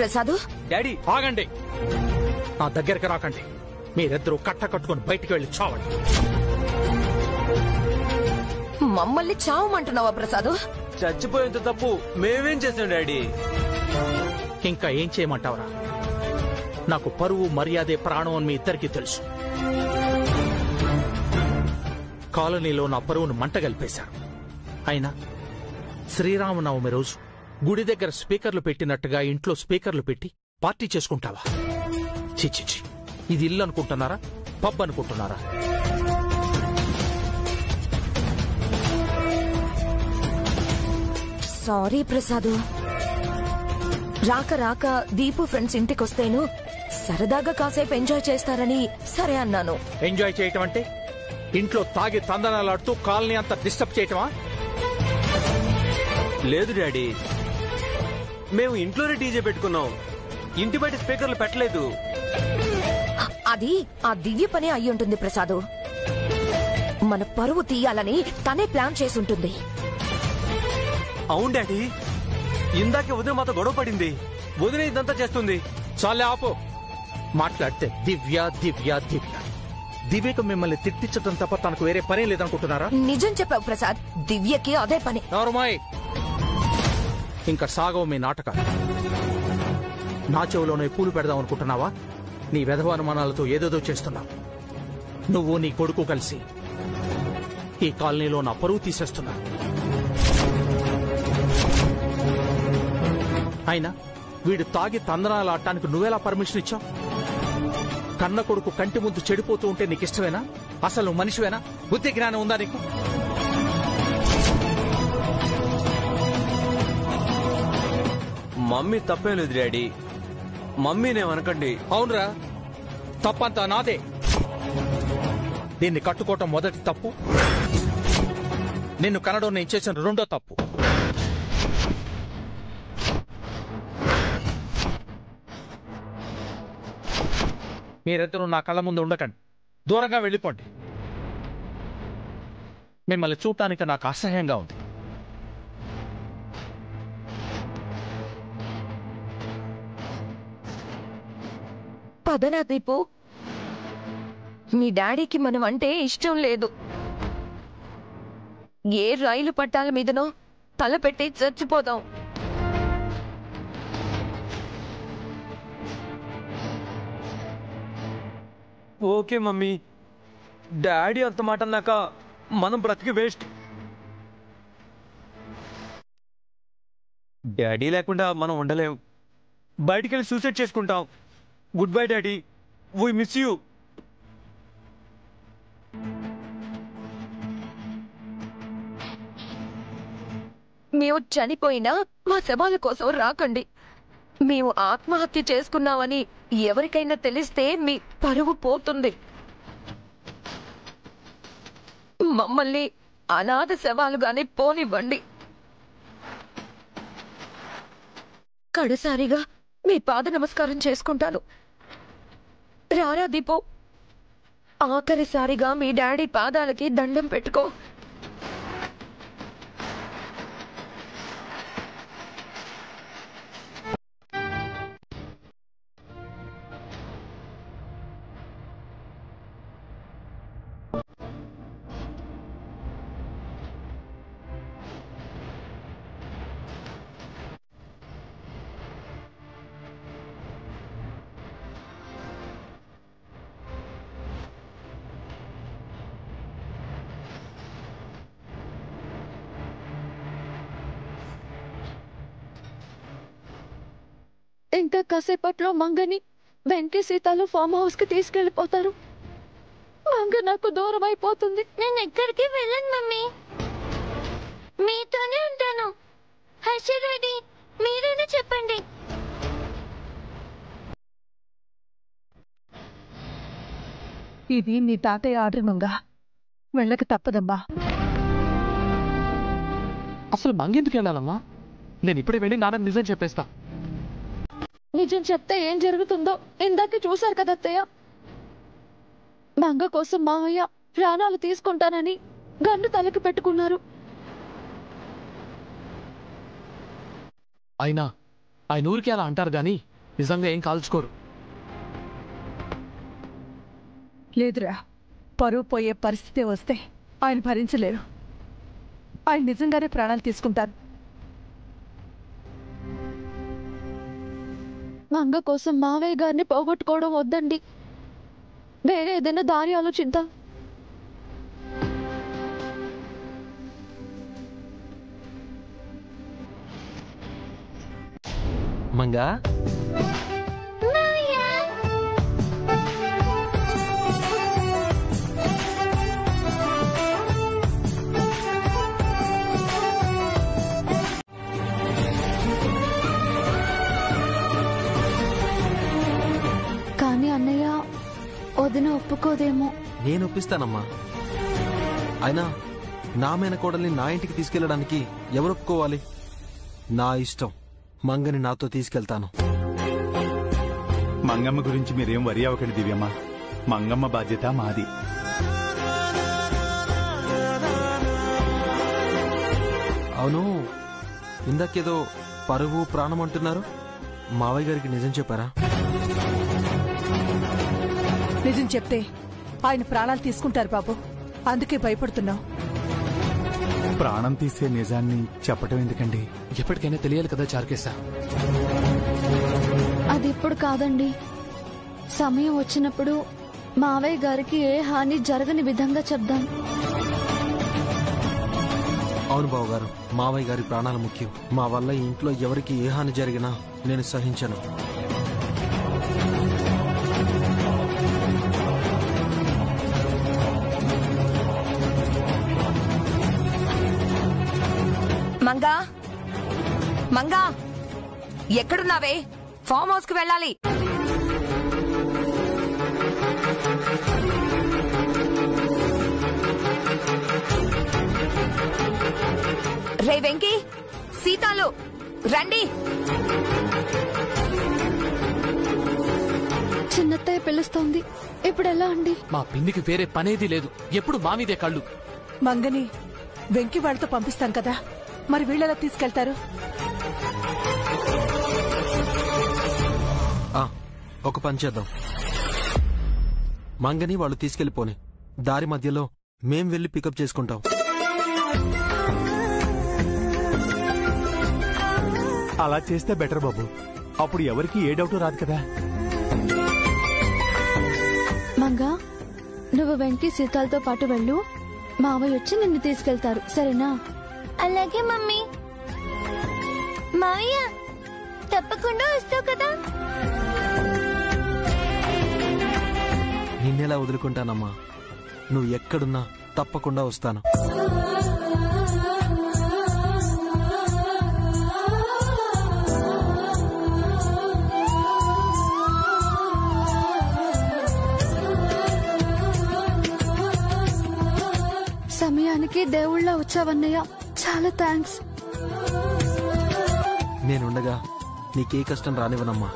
Prasad daddy ఆగండి. నా దగ్గరికి రాకండి. మీరిద్దరూ కట్టుకుని బయటికి వెళ్ళి చావండి. మమ్మల్ని చావమంటున్నావా ప్రసాదు? చచ్చిపోయేంత తప్పు మేమేం చేసాం డాడీ? ఇంకా ఏం చేయమంటావురా? నాకు పరువు మర్యాదే ప్రాణం అని మీ ఇద్దరికీ తెలుసు. కాలనీలో నా పరువును మంటగలిపేశారు. అయినా శ్రీరామనవమి రోజు గుడి దగ్గర స్పీకర్లు పెట్టినట్టుగా ఇంట్లో స్పీకర్లు పెట్టి పార్టీ చేసుకుంటావా? చిచ్చిచి, ఇది ఇల్లు అనుకుంటున్నారా? పబ్ అనుకుంటున్నారా? సారీ ప్రసాదు. రాక రాక దీపు ఫ్రెండ్స్ ఇంటికొస్తేను సరదాగా కాసేపు ఎంజాయ్ చేస్తారని సరే అన్నాను. ఎంజాయ్ చేయటం అంటే ఇంట్లో తాగి తందనాలాడుతూ కాలనీ అంతా డిస్టర్బ్ చేయటమా? లేదు డాడీ, మేము ఇంట్లోనే డీజే పెట్టుకున్నాం. ఇంటి బయట స్పీకర్లు పెట్టలేదు. అది ఆ దివ్య పని అయ్యుంటుంది ప్రసాదు. మన పరువు తీయాలని తనే ప్లాన్ చేసుంటుంది. అవును డాడీ, ఇందాకే వదిన మాతో గొడవ పడింది. వదిన ఇదంతా చేస్తుంది. చాలే ఆపు. మాట్లాడితే దివ్య దివ్య దివ్య. దివ్యకు మిమ్మల్ని తిట్టించడం తప్ప తనకు వేరే పనే లేదనుకుంటున్నారా? నిజం చెప్పావు ప్రసాద్, దివ్యకి అదే పని. నోర్మాయ్, ఇంకా సాగవు మీ నాటకాలు. నా చెవులోనే పూలు పెడదాం అనుకుంటున్నావా? నీ వెధవ అనుమానాలతో ఏదేదో చేస్తున్నావు. నువ్వు నీ కొడుకు కలిసి ఈ కాలనీలో నా పరువు తీసేస్తున్నా. అయినా వీడు తాగి తందనాలాడటానికి నువ్వెలా పర్మిషన్ ఇచ్చావు? కన్న కొడుకు కంటి ముందు చెడిపోతూ ఉంటే నీకు ఇష్టమేనా? అసలు నువ్వు మనిషివేనా? బుద్ధి జ్ఞానం ఉందా నీకు? మమ్మీ తప్పేం లేదు డాడీ, మమ్మీనేమనకండి. అవునరా, తప్పంతా నాదే. దీన్ని కట్టుకోవటం మొదటి తప్పు, నిన్ను కనడం నేను చేసిన రెండో తప్పు. మీరిద్దరూ నా కళ్ళ ముందు ఉండకండి, దూరంగా వెళ్ళిపోండి. మిమ్మల్ని చూడటానికి నాకు అసహ్యంగా ఉంది. పదనా దీపు, మీ డాడీకి మనం అంటే ఇష్టం లేదు. ఏ రైలు పట్టాల మీదనో తల పెట్టి చచ్చిపోదాం. ఓకే మమ్మీ, డాడీ అంత మాట అన్నాక మనం బ్రతికి వేస్ట్. డాడీ లేకుండా మనం ఉండలేం. బయటికి వెళ్ళి సూసైడ్ చేసుకుంటాం. Good bye daddy, we miss you. మేము చనిపోయినా మా శవాల కోసం రాకండి. మేము ఆత్మహత్య చేసుకున్నామని ఎవరికైనా తెలిస్తే మీ పరువు పోతుంది. మమ్మల్ని అనాథ శవాలుగానే పోనివ్వండి. కడసారిగా మీ పాద నమస్కారం చేసుకుంటాను. రారా దీపు, ఆఖరిసారిగా మీ డాడీ పాదాలకి దండం పెట్టుకో. ఇంకా కాసేపట్లో మంగని వెంకీ సీతాలు ఫామ్ హౌస్ కి తీసుకెళ్లిపోతారు. మంగ నాకు దూరం అయిపోతుంది. నేను ఎక్కడికి వెళ్ళను మమ్మీ, మీతోనే ఉంటాను. హర్షరెడ్డి, మీరైనా చెప్పండి. ఇది నీ తాతయ్య ఆర్డర్ మంగ, వెళ్ళక తప్పదమ్మా. అసలు మంగెందుకు వెళ్ళాలమ్మా? నేను ఇప్పుడే వెళ్ళి నాన్న నిజం చెప్పేస్తా. నిజం చెప్తే ఏం జరుగుతుందో ఇందాక చూశారు కదా అత్తయ్య. మంగ కోసం మావయ్య ప్రాణాలు తీసుకుంటానని గన్ను తలకి పెట్టుకున్నారు. అయినా ఆయన ఊరికి అలా అంటారు గాని నిజంగా ఏం కాల్చుకోరు. లేదురా, పరువు పోయే పరిస్థితి వస్తే ఆయన భరించలేరు. ఆయన నిజంగానే ప్రాణాలు తీసుకుంటారు. మంగ కోసం మావయ్య గారిని పోగొట్టుకోవడం వద్దండి. వేరే ఏదైనా దారి ఆలోచిద్దాం. మంగా కానీ అన్నయ్య వదిన ఒప్పుకోదేమో. నేను ఒప్పిస్తానమ్మా. అయినా నా మేనకోడల్ని నా ఇంటికి తీసుకెళ్లడానికి ఎవరు ఒప్పుకోవాలి? నా ఇష్టం. మంగని నాతో తీసుకెళ్తాను. మంగమ్మ గురించి మీరేం వరి అవ్వకండి దివ్యమ్మ. మంగమ్మ బాధ్యత మాది. అవును, ఇందాకేదో పరువు ప్రాణం అంటున్నారు. మావయ్య గారికి నిజం చెప్పారా? నిజం చెప్తే ఆయన ప్రాణాలు తీసుకుంటారు బాబు. అందుకే భయపడుతున్నావు. ప్రాణం తీసే నిజాన్ని చెప్పటం ఎందుకండి? ఎప్పటికైనా తెలియాలి కదా చారుకేశా. అది ఇప్పుడు కాదండి, సమయం వచ్చినప్పుడు మావయ్య గారికి ఏ హాని జరగని విధంగా చెప్దాం. అవును బావగారు, మావయ్య గారి ప్రాణాలు ముఖ్యం. మా వల్ల ఈ ఇంట్లో ఎవరికి ఏ హాని జరిగినా నేను సహించను. మంగా, మంగా, ఎక్కడున్నావే? ఫామ్ హౌస్ కి వెళ్ళాలి. రే వెంకీ, సీతాలు రండి. చిన్నత్తయ్య పిలుస్తోంది. ఇప్పుడు ఎలా అండి? మా పిన్నికి వేరే పనేది లేదు, ఎప్పుడు మా మీదే కళ్ళు. మంగని వెంకి వాళ్ళతో పంపిస్తాం కదా, మరి వీళ్ళెలా తీసుకెళ్తారు? ఒక పని చేద్దాం. మంగని వాళ్ళు తీసుకెళ్లిపోని, దారి మధ్యలో మేం వెళ్లి పికప్ చేసుకుంటాం. అలా చేస్తే బెటర్ బాబు. అప్పుడు ఎవరికి ఏ డౌట్ రాదు కదా. మంగా, నువ్వు వెంకి సీతాలతో పాటు వెళ్ళు. మావయ్య వచ్చి నిన్ను తీసుకెళ్తారు, సరేనా? అలాగే మమ్మీ. మావయ్య తప్పకుండా వస్తావు కదా? నిన్నెలా వదులుకుంటానమ్మా? నువ్వు ఎక్కడున్నా తప్పకుండా వస్తాను. సమయానికి దేవుళ్ళ వచ్చావన్నయ్య, చాలా థ్యాంక్స్. నేనుండగా నీకే కష్టం రానివ్వనమ్మా.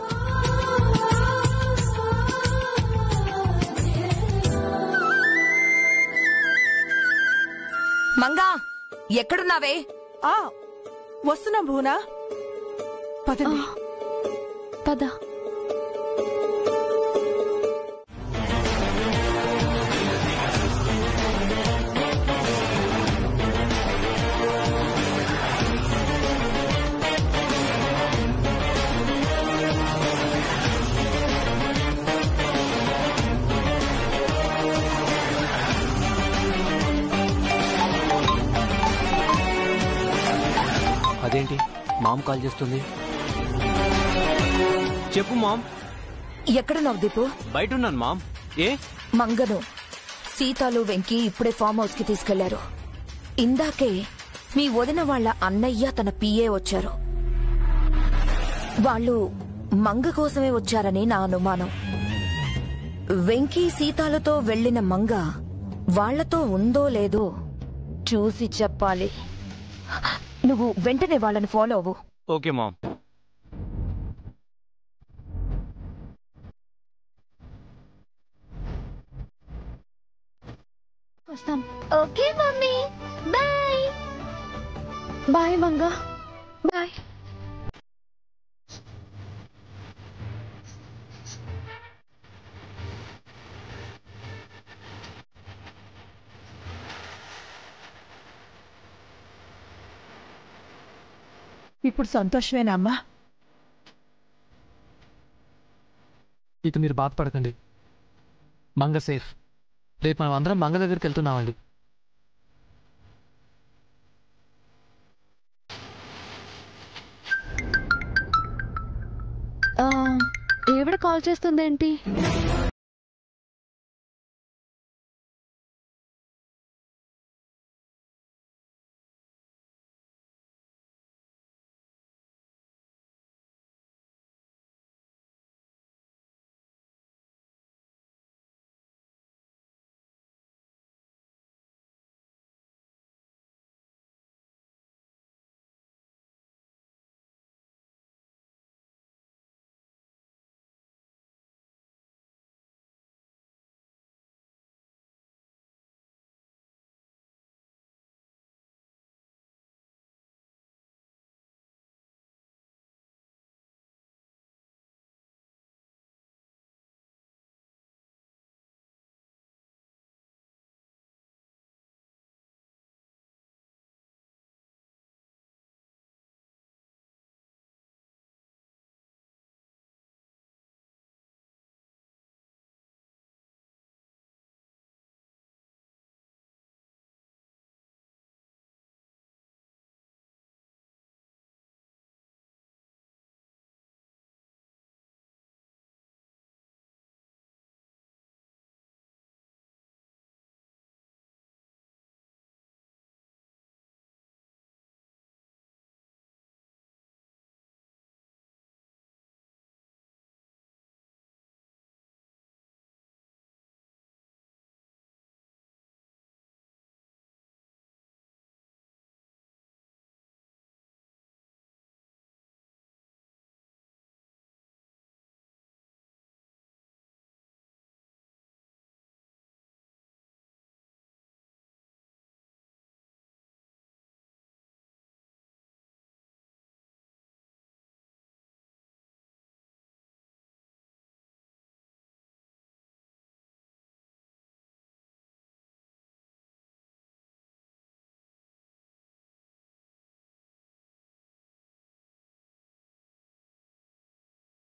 మంగా, ఎక్కడున్నావే? వస్తున్నా భూనా, పదండి. పద. అదేంటి మామ్ కాల్ చేస్తుంది? చెప్పు మామ్. ఎక్కడున్నావు దీపు? బయట ఉన్నాను మామ్. ఏ? మంగను సీతాలు వెంకి ఇప్పుడే ఫామ్ హౌస్ కి తీసుకెళ్లారు. ఇందాకే మీ వదిన వాళ్ళ అన్నయ్య తన పిఏ వచ్చారు. వాళ్ళు మంగ కోసమే వచ్చారని నా అనుమానం. వెంకీ సీతాలతో వెళ్లిన మంగ వాళ్లతో ఉందో లేదో చూసి చెప్పాలి. నువ్వు వెంటనే వాళ్ళని ఫాలో అవ్వు. Okay ma'am. వస్తాం. Okay mummy, bye. Bye Manga, bye. ఇప్పుడు సంతోషమేనా అమ్మా? ఇక మీరు బాధపడకండి. మంగ సేఫ్. రేపు మనం అందరం మంగ దగ్గరికి వెళ్తున్నామండి. ఏవిడ కాల్ చేస్తుందేంటి?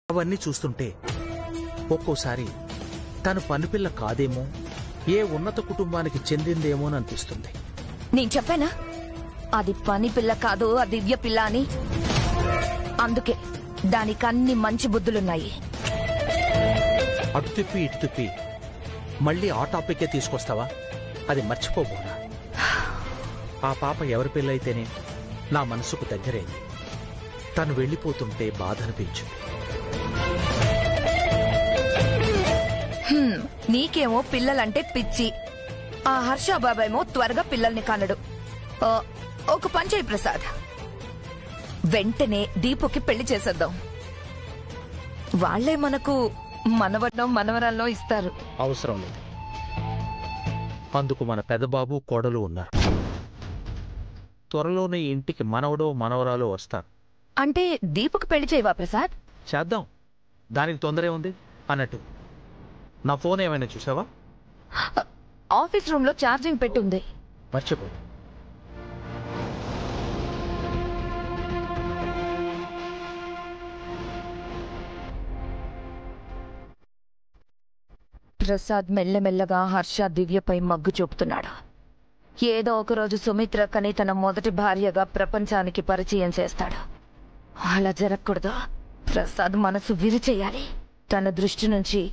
అవన్నీ చూస్తుంటే ఒక్కోసారి తను పనిపిల్ల కాదేమో, ఏ ఉన్నత కుటుంబానికి చెందిందేమో అని అనిపిస్తుంది. నేను చెప్పానా అది పని పిల్ల కాదు, అది దివ్య పిల్ల అని? అందుకే దానికి అన్ని మంచి బుద్ధులున్నాయి. అటు తిప్పి ఇటు తిప్పి మళ్ళీ ఆ టాపికే తీసుకొస్తావా? అది మర్చిపోబోనా? ఆ పాప ఎవరి పిల్లయితేనే నా మనసుకు దగ్గరైంది. తను వెళ్ళిపోతుంటే బాధ అనిపించింది. నీకేమో పిల్లలంటే పిచ్చి, ఆ హర్ష బాబాయేమో త్వరగా పిల్లల్ని కనడు. ఒక పని చేయి ప్రసాద్, వెంటనే దీపుకి పెళ్లి చేసేద్దాం. వాళ్లే మనకు మనవడో మనవరాల్లో ఇస్తారు. అవసరం లేదు, అందుకు మన పెదబాబు కోడలు ఉన్నారు. త్వరలోనే ఇంటికి మనవడో మనవరాలో వస్తారు. అంటే దీపుకి పెళ్లి చేయవా ప్రసాద్? చేద్దాం, దానికి తొందరే ఉంది. అన్నట్టు నా ఫోన్ ఏమైనా చూసావా? ఆఫీస్ రూమ్ లో ఛార్జింగ్ పెట్టుంది. మర్చిపో. ప్రసాద్ మెల్లమెల్లగా హర్ష దివ్యపై మగ్గు చూపుతున్నాడు. ఏదో ఒకరోజు సుమిత్రకని తన మొదటి భార్యగా ప్రపంచానికి పరిచయం చేస్తాడు. అలా జరగకూడదు. ప్రసాద్ మనసు విరిచేయాలి. తన దృష్టి నుంచి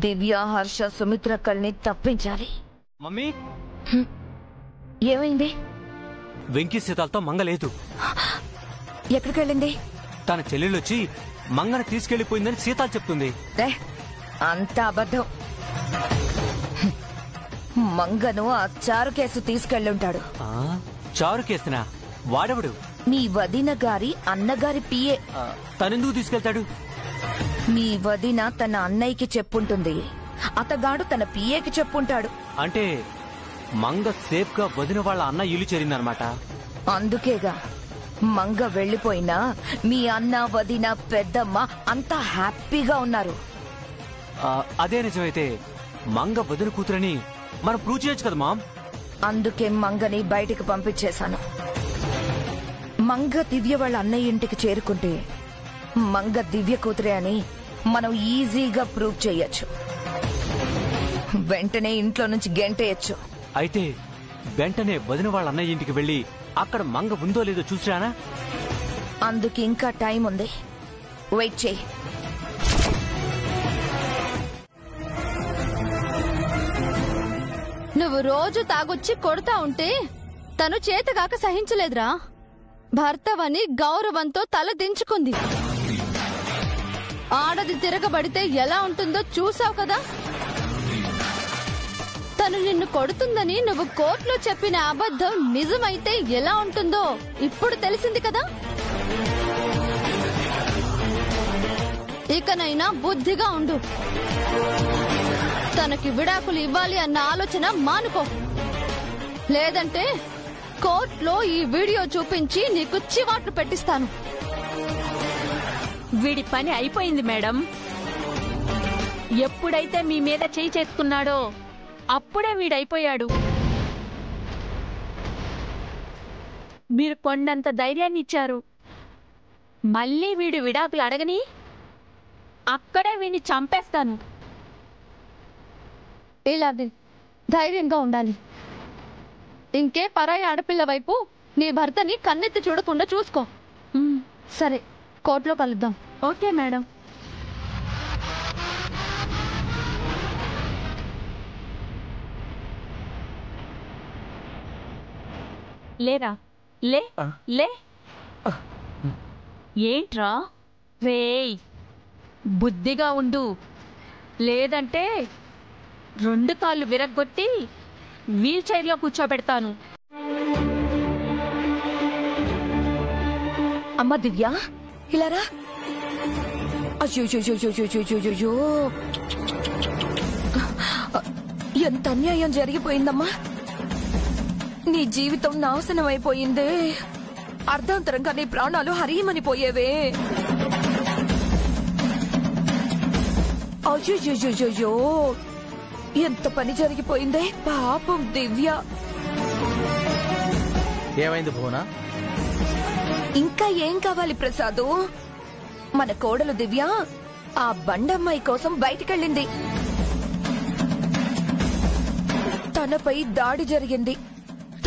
దివ్య, హర్ష, సుమిత్రకల్ని తప్పించాలి. మమ్మీ, ఏమైంది? వెంకీ సీతాలతో మంగ లేదు. ఎక్కడికి వెళ్ళింది? తన చెల్లెళ్ళొచ్చి మంగని తీసుకెళ్లిపోయిందని సీతాలు చెప్తుంది. అంత అబద్ధం. మంగను ఆ చారు కేసు తీసుకెళ్ళుంటాడు. చారు కేసునా? వాడెవడు? మీ వదిన గారి అన్నగారి పిఏ. తనెందుకు తీసుకెళ్తాడు? మీ వదిన తన అన్నయ్యకి చెప్పుంటుంది, అతగాడు తన పిఏకి చెప్పుంటాడు. అంటే మంగ సేఫ్ గా వదిన వాళ్ళ అన్న ఇల్లు చేరిందనమాట. అందుకేగా మంగ వెళ్లిపోయినా మీ అన్న, వదిన, పెద్దమ్మ అంతా హ్యాపీగా ఉన్నారు. అదే నిజమైతే మంగ వదిన కూతురని మనం ప్రూవ్ చేయొచ్చు కదా మామ్. అందుకే మంగని బయటికి పంపించేశాను. మంగ దివ్య వాళ్ళ అన్నయ్య ఇంటికి చేరుకుంటే మంగ దివ్య కూతురే అని మనం ఈజీగా ప్రూవ్ చేయొచ్చు. వెంటనే ఇంట్లో నుంచి గెంటేయచ్చు. అయితే వెంటనే వదిన వాళ్ళ అన్నయ్య ఇంటికి వెళ్ళి అక్కడ మంగ ఉందో లేదో చూసిరానా? అందుకు ఇంకా టైం ఉంది. వెయిట్ చేయి. నువ్వు రోజు తాగొచ్చి కొడతా ఉంటే తను చేతగాక సహించలేదురా. భర్తవని గౌరవంతో తల దించుకుంది. ఆడది తిరగబడితే ఎలా ఉంటుందో చూసావు కదా. తను నిన్ను కొడుతుందని నువ్వు కోర్టులో చెప్పిన అబద్ధం నిజమైతే ఎలా ఉంటుందో ఇప్పుడు తెలిసింది కదా. ఇకనైనా బుద్ధిగా ఉండు. తనకి విడాకులు ఇవ్వాలి అన్న ఆలోచన మానుకో. లేదంటే కోర్టులో ఈ వీడియో చూపించి నీకు చివాట్లు పెట్టిస్తాను. వీడి పని అయిపోయింది మేడం. ఎప్పుడైతే మీ మీద చేయి చేసుకున్నాడో అప్పుడే వీడైపోయాడు. మీరు కొండంత ధైర్యాన్ని ఇచ్చారు. మళ్ళీ వీడు విడాకులు అడగని అక్కడే వీడిని చంపేస్తాను. ఇలాగే ధైర్యంగా ఉండాలి. ఇంకే పరాయి ఆడపిల్ల వైపు నీ భర్తని కన్నెత్తి చూడకుండా చూసుకో. సరే, కోర్టులో కలుద్దాం. Okay madam. లేరా, లే లే. ఏంట్రా రేయ్, బుద్ధిగా ఉండు. లేదంటే 2 కాళ్ళు విరగ్గొట్టి వీల్ చైర్లో కూర్చోబెడతాను. అమ్మ దివ్య, ఇలారా. అయ్యో, ఎంత అన్యాయం జరిగిపోయిందమ్మా. నీ జీవితం నాశనం అయిపోయిందే. అర్ధాంతరంగా నీ ప్రాణాలు హరీమని పోయేవే. అయ్యో, ఎంత పని జరిగిపోయిందే. పాపం దివ్య. ఏమైంది భువన? ఇంకా ఏం కావాలి ప్రసాదు? మన కోడలు దివ్య ఆ బండమ్మాయి కోసం బయటికెళ్ళింది. తనపై దాడి జరిగింది.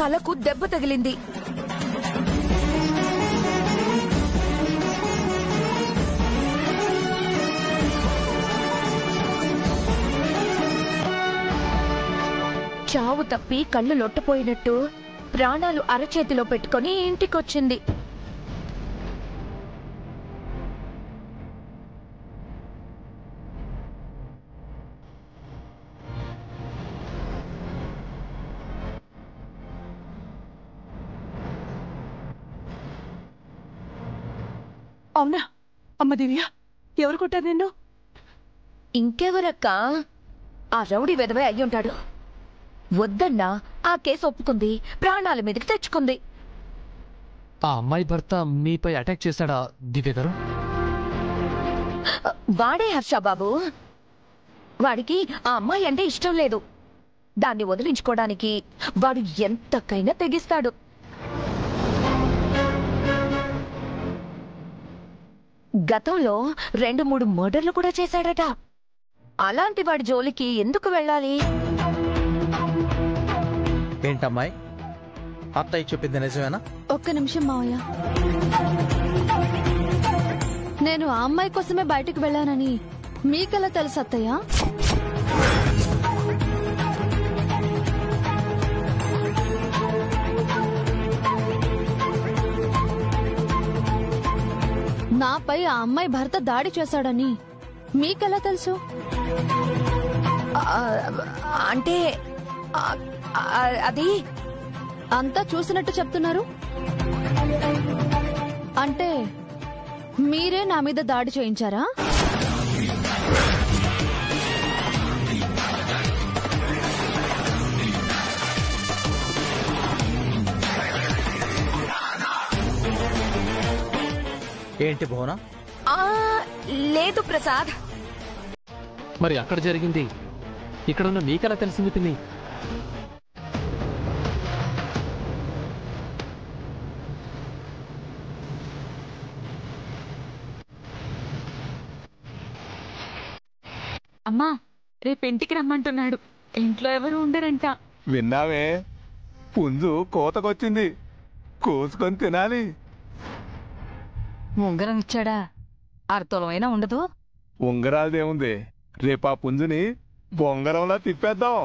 తలకు దెబ్బ తగిలింది. చావు తప్పి కళ్ళు లొట్టపోయినట్టు ప్రాణాలు అరచేతిలో పెట్టుకుని ఇంటికొచ్చింది. అవునా అమ్మ దివ్య? ఎవరు కొట్టారు నిన్ను? ఇంకెవరక్క? ఆ రౌడీ వెధవే అయ్యుంటాడు. వద్దన్నా ఆ కేసు ఒప్పుకుంది, ప్రాణాల మీదకి తెచ్చుకుంది. ఆ అమ్మాయి భర్త మీపై అటాక్ చేశాడా దివ్య గారు? వాడే హర్ష బాబు. వాడికి ఆ అమ్మాయి అంటే ఇష్టం లేదు. దాన్ని వదిలించుకోవడానికి వాడు ఎంతకైనా తెగిస్తాడు. గతంలో 2-3 మర్డర్లు కూడా చేశాడట. అలాంటి వాడి జోలికి ఎందుకు వెళ్ళాలి? ఏంటమ్మాయి, అత్తయ్య చెప్పింది నిజమేనా? ఒక్క నిమిషం మావయ్య. నేను ఆ అమ్మాయి కోసమే బయటకు వెళ్ళానని మీకెలా తెలుసు అత్తయ్య? నాపై ఆ అమ్మాయి భర్త దాడి చేశాడని మీకెలా తెలుసు? అంటే అది అంతా చూసినట్టు చెప్తున్నారు. అంటే మీరే నా మీద దాడి చేయించారా? ఏంటి భువన? లేదు ప్రసాద్. మరి అక్కడ జరిగింది ఇక్కడున్న మీకెలా తెలిసింది పిన్ని? అమ్మా రేపు ఇంటికి రమ్మంటున్నాడు. ఇంట్లో ఎవరు ఉండరంట. విన్నావే, పుంజు కోతకొచ్చింది, కోసుకొని తినాలి. ఉంగరం ఇచ్చాడా? అర్థమైనా ఉండదు. ఉంగరాదేముంది, రేపు ఆ పుంజుని బొంగరంలా తిప్పేద్దాం.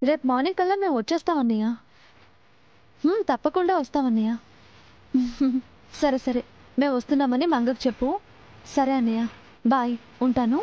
రేపు మార్నింగ్ కల్లా మేము వచ్చేస్తాం అన్నయ్య. తప్పకుండా వస్తాం అన్నయ్య. సరే సరే, మేము వస్తున్నామని మంగకు చెప్పు. సరే అన్నయ్య, బాయ్, ఉంటాను.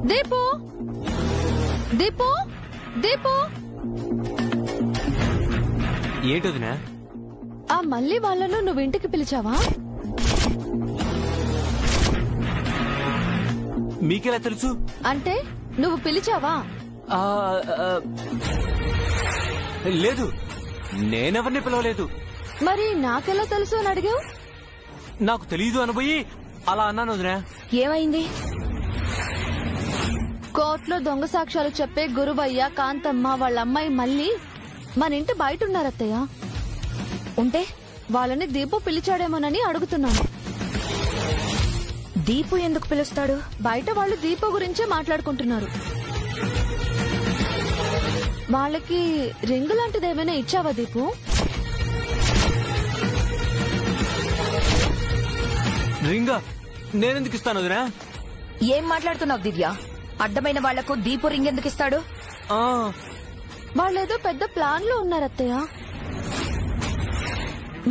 దీపు, దీపు, దీపు, ఏంటదినా? ఆ మళ్ళీ వాళ్ళను నువ్వు ఇంటికి పిలిచావా? మీకెలా తెలుసు? అంటే నువ్వు పిలిచావా? లేదు, నేనెవరిని పిలవలేదు. మరి నాకెలా తెలుసు అని అడిగావు? నాకు తెలీదు అనబోయి అలా అన్నాను వదినా. ఏమైంది? కోర్టులో దొంగ సాక్ష్యాలు చెప్పే గురువయ్య, కాంతమ్మ వాళ్ళ అమ్మాయి మళ్ళీ మన ఇంటి బయట ఉన్నారత్తయ్య. ఉంటే వాళ్ళని దీపు పిలిచాడేమోనని అడుగుతున్నాను. దీపు ఎందుకు పిలుస్తాడు? బయట వాళ్ళు దీపు గురించే మాట్లాడుకుంటున్నారు. వాళ్ళకి రింగు లాంటిదేమైనా ఇచ్చావా దీపు? రింగా నేనెందుకు ఇస్తాను వదినా? ఏం మాట్లాడుతున్నావు దివ్య? అడ్డమైన వాళ్లకు దీపు రింగ్ ఎందుకు ఇస్తాడు? వాళ్ళేదో పెద్ద ప్లాన్ లో ఉన్నారత్తయ్య.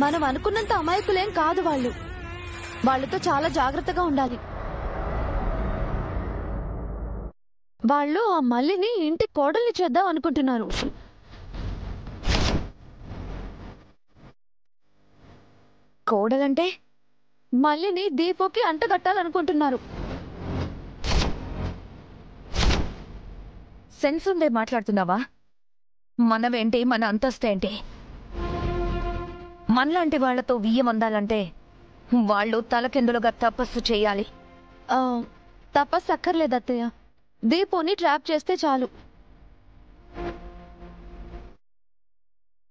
మనం అనుకున్నంత అమాయకులేం కాదు వాళ్ళు. వాళ్ళతో చాలా జాగ్రత్తగా ఉండాలి. వాళ్ళు ఆ మల్లిని ఇంటి కోడల్ని చేద్దాం అనుకుంటున్నారు. కోడలంటే? మల్లిని దీపుకి అంటగట్టాలనుకుంటున్నారు. సెన్స్ ఉందే మాట్లాడుతున్నావా? మనమేంటి, మన అంతస్తేంటి? మనలాంటి వాళ్లతో వియ్యం అందాలంటే వాళ్ళు తలకిందులుగా తపస్సు చేయాలి. తపస్సు అక్కర్లేదు అత్తయ్య, దీపుని ట్రాప్ చేస్తే చాలు.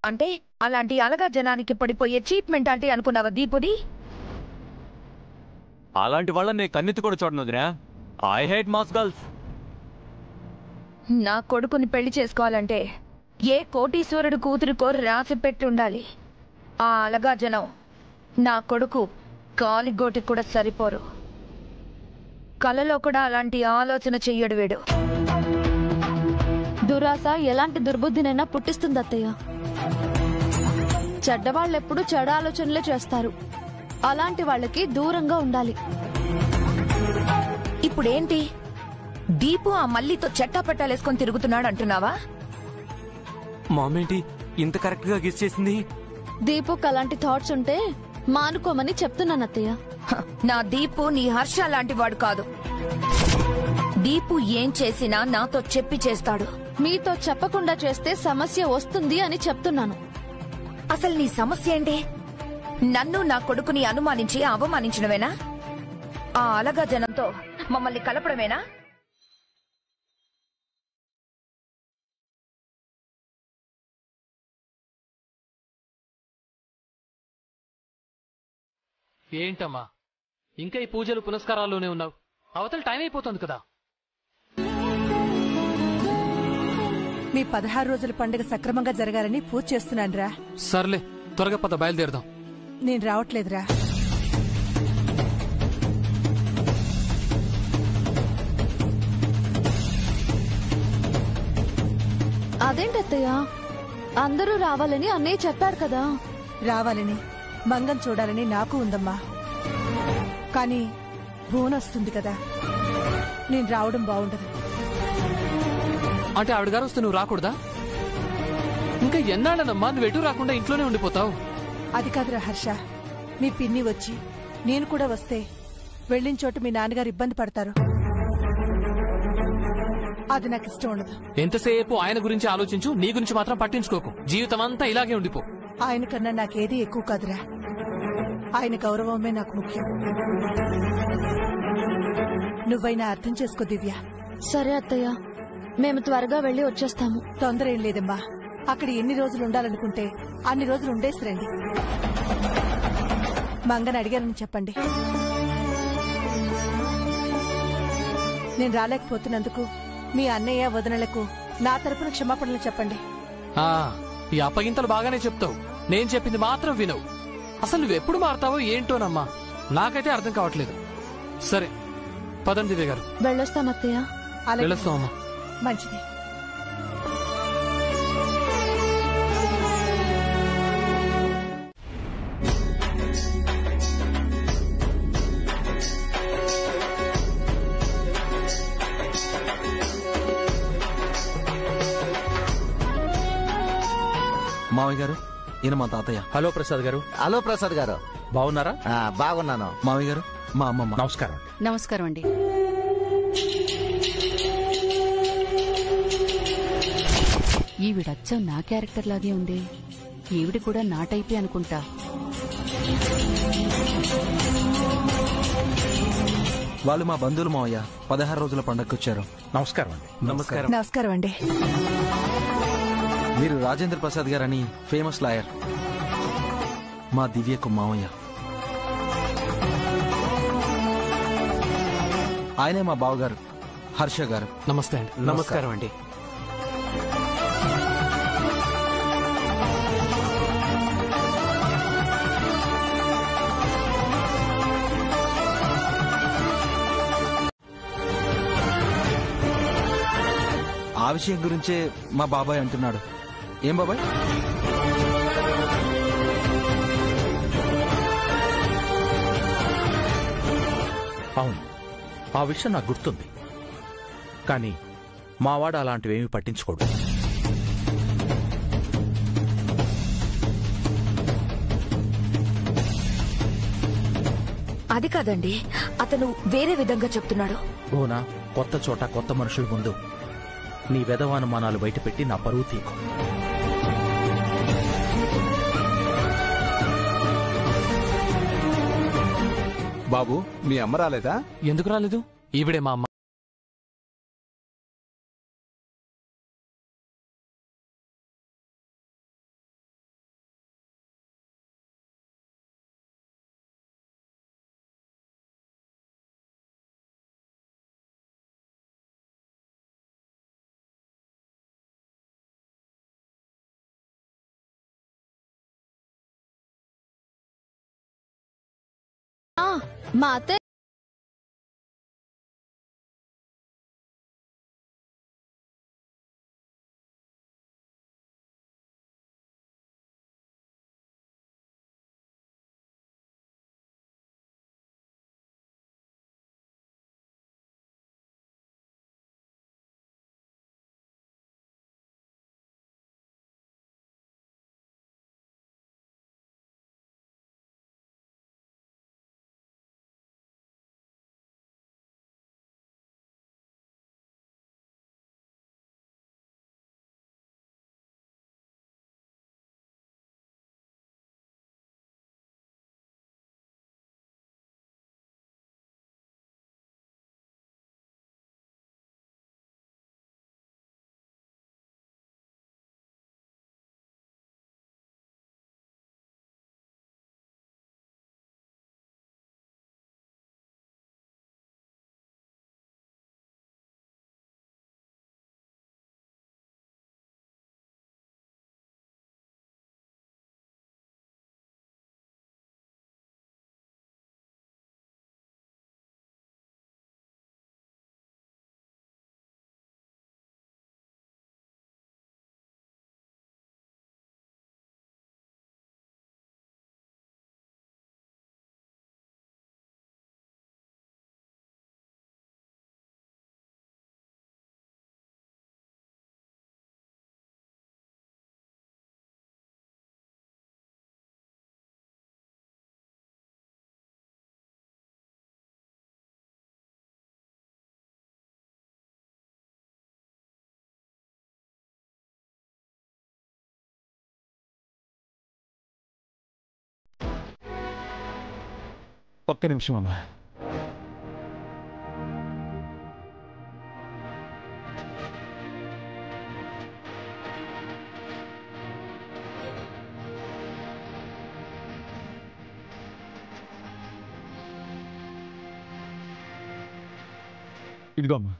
అంటే అలాంటి అలగా జనానికి పడిపోయే చీప్ మెంటాలిటీ అనుకున్నావా దీపుది? అలాంటి వాళ్ళని నేను కన్నెత్తి కూడా చూడను వదినా. I hate mass girls. నా కొడుకుని పెళ్లి చేసుకోవాలంటే ఏ కోటీశ్వరుడు కూతురికో రాసి పెట్టి ఉండాలి. ఆ అలగా జనం నా కొడుకు కాలిగోటి కూడా సరిపోరు. కలలో కూడా అలాంటి ఆలోచన చెయ్యడు వీడు. దురాశ ఎలాంటి దుర్బుద్ధినైనా పుట్టిస్తుంది అత్తయ్య. చెడ్డవాళ్ళెప్పుడు చెడ ఆలోచనలే చేస్తారు. అలాంటి వాళ్ళకి దూరంగా ఉండాలి. ఇప్పుడేంటి, దీపు ఆ మల్లితో చెట్టాపట్టాలేసుకొని తిరుగుతున్నాడు అంటున్నావా? మామేంటి ఇంత కరెక్ట్ గా గెస్ చేసింది? దీపుకి అలాంటి థాట్స్ ఉంటే మానుకోమని చెప్తున్నాను అత్తయ్య. నా దీపు నీ హర్ష లాంటి వాడు కాదు. దీపు ఏం చేసినా నాతో చెప్పి చేస్తాడు. మీతో చెప్పకుండా చేస్తే సమస్య వస్తుంది అని చెప్తున్నాను. అసలు నీ సమస్య ఏంటి? నన్ను నా కొడుకుని అనుమానించి అవమానించడమేనా? ఆ అలగా జనంతో మమ్మల్ని కలపడమేనా? ఏంటమ్మా ఇంకా ఈ పూజలు పునస్కారాల్లోనే ఉన్నావు? అవతల టైం అయిపోతుంది కదా. మీ 16 రోజుల పండుగ సక్రమంగా జరగాలని పూజ చేస్తున్నానురా. సర్లే, త్వరగా పద, బయలుదేరదాం. నేను రావట్లేదురా. అదేంటత్తయ్య, అందరూ రావాలని అన్నయ్య చెప్పారు కదా. రావాలని, మంగం చూడాలని నాకు ఉందమ్మా. కానీ భువనొస్తుంది కదా, నేను రావడం బాగుండదు. అంటే ఆవిడ గారు వస్తే నువ్వు రాకూడదా? ఇంకా ఎన్నాళ్ళనమ్మా నువ్వు ఎటు రాకుండా ఇంట్లోనే ఉండిపోతావు? అది కాదురా హర్ష, మీ పిన్ని వచ్చి నేను కూడా వస్తే వెళ్ళిన చోట మీ నాన్నగారు ఇబ్బంది పడతారు. అది నాకు ఇష్టం ఉండదు. ఎంతసేపు ఆయన గురించి ఆలోచించు, నీ గురించి మాత్రం పట్టించుకోకు. జీవితం అంతా ఇలాగే ఉండిపో. ఆయన కన్నా నాకేదీ ఎక్కువ కాదురా. ఆయన గౌరవమే నాకు ముఖ్యం. నువ్వైనా అర్థం చేసుకో దివ్య. సరే అత్తయ్య, మేము త్వరగా వెళ్లి వచ్చేస్తాము. తొందర ఏం లేదమ్మా. అక్కడ ఎన్ని రోజులు ఉండాలనుకుంటే అన్ని రోజులు ఉండేసిరండి. మంగని అడిగారని చెప్పండి. నేను రాలేకపోతున్నందుకు మీ అన్నయ్య వదనలకు నా తరపున క్షమాపణలు చెప్పండి. ఈ అప్పగింతలు బాగానే చెప్తావు, నేను చెప్పింది మాత్రం వినవు. అసలు నువ్వెప్పుడు మారుతావో ఏంటోనమ్మా, నాకైతే అర్థం కావట్లేదు. సరే పదం దివ్య గారు. వెళ్ళొస్తాం అత్తయ్య. వెళ్ళొస్తామమ్మా. మంచిది. మావయ్య గారు, ఈయన మా తాతయ్య. హలో ప్రసాద్ గారు. హలో ప్రసాద్ గారు, బాగున్నారా? బాగున్నాను. మావయ్య గారు, మా అమ్మమ్మ. నమస్కారం. నమస్కారం అండి. ఈవిడచ్చం నా క్యారెక్టర్ లాగే ఉంది. ఈవిడ కూడా నా టైపే అనుకుంటా. వాళ్ళు మా బంధువులు మావయ్య. 16 రోజుల పండగకి వచ్చారు. నమస్కారం అండి. నమస్కారం. నమస్కారం అండి. మీరు రాజేంద్ర ప్రసాద్ గారని ఫేమస్ లాయర్. మా దివ్యకు మావయ్య. ఆయనే మా బావగారు హర్ష గారు. నమస్తే అండి. నమస్కారం అండి. ఆ విషయం గురించే మా బాబాయ్ అంటున్నాడు. ఏం బాబాయ్? అవును, ఆ విషయం నాకు గుర్తుంది. కానీ మావాడు అలాంటివేమీ పట్టించుకోడు. అది కాదండి, అతను వేరే విధంగా చెప్తున్నాడు. ఓనా, కొత్త చోట కొత్త మనుషుల ముందు నీ వెధవానుమానాలు బయటపెట్టి నా పరువు తీకు. బాబు, మీ అమ్మ రాలేదా? ఎందుకు రాలేదు? ఈవిడే మా అమ్మ. మా అత్తయ్య ఒక్క నిమిషం అమ్మా. ఇదిగో అమ్మా.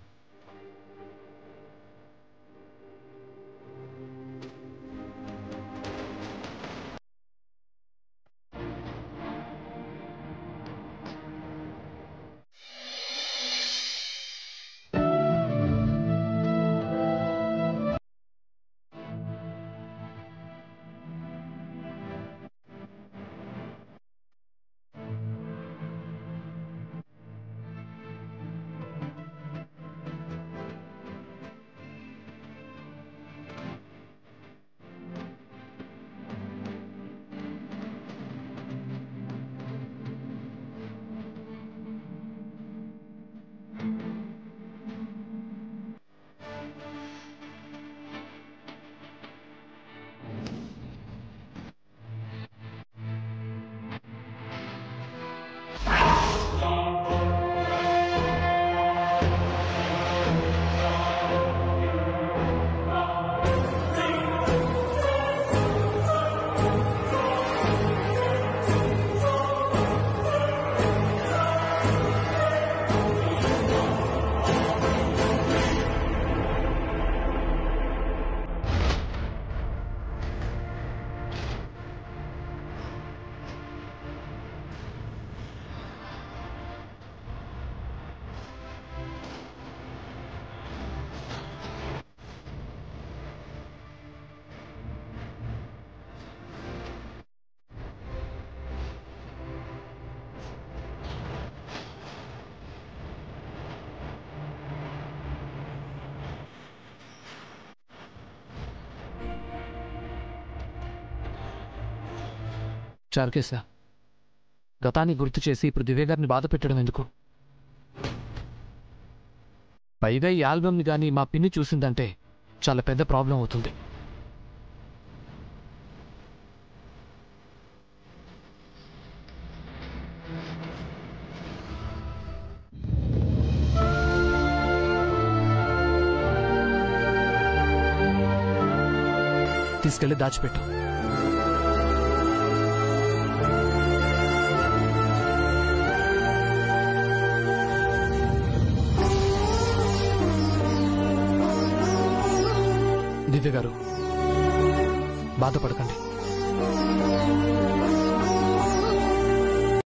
చారుకేశా, గతాన్ని గుర్తు చేసి ఇప్పుడు దివ్య గారిని బాధ పెట్టడం ఎందుకు? పైగా ఈ ఆల్బమ్ని కానీ మా పిన్ని చూసిందంటే చాలా పెద్ద ప్రాబ్లం అవుతుంది. తీసుకెళ్ళి దాచిపెట్టు. దివ్య గారు, బాధపడకండి.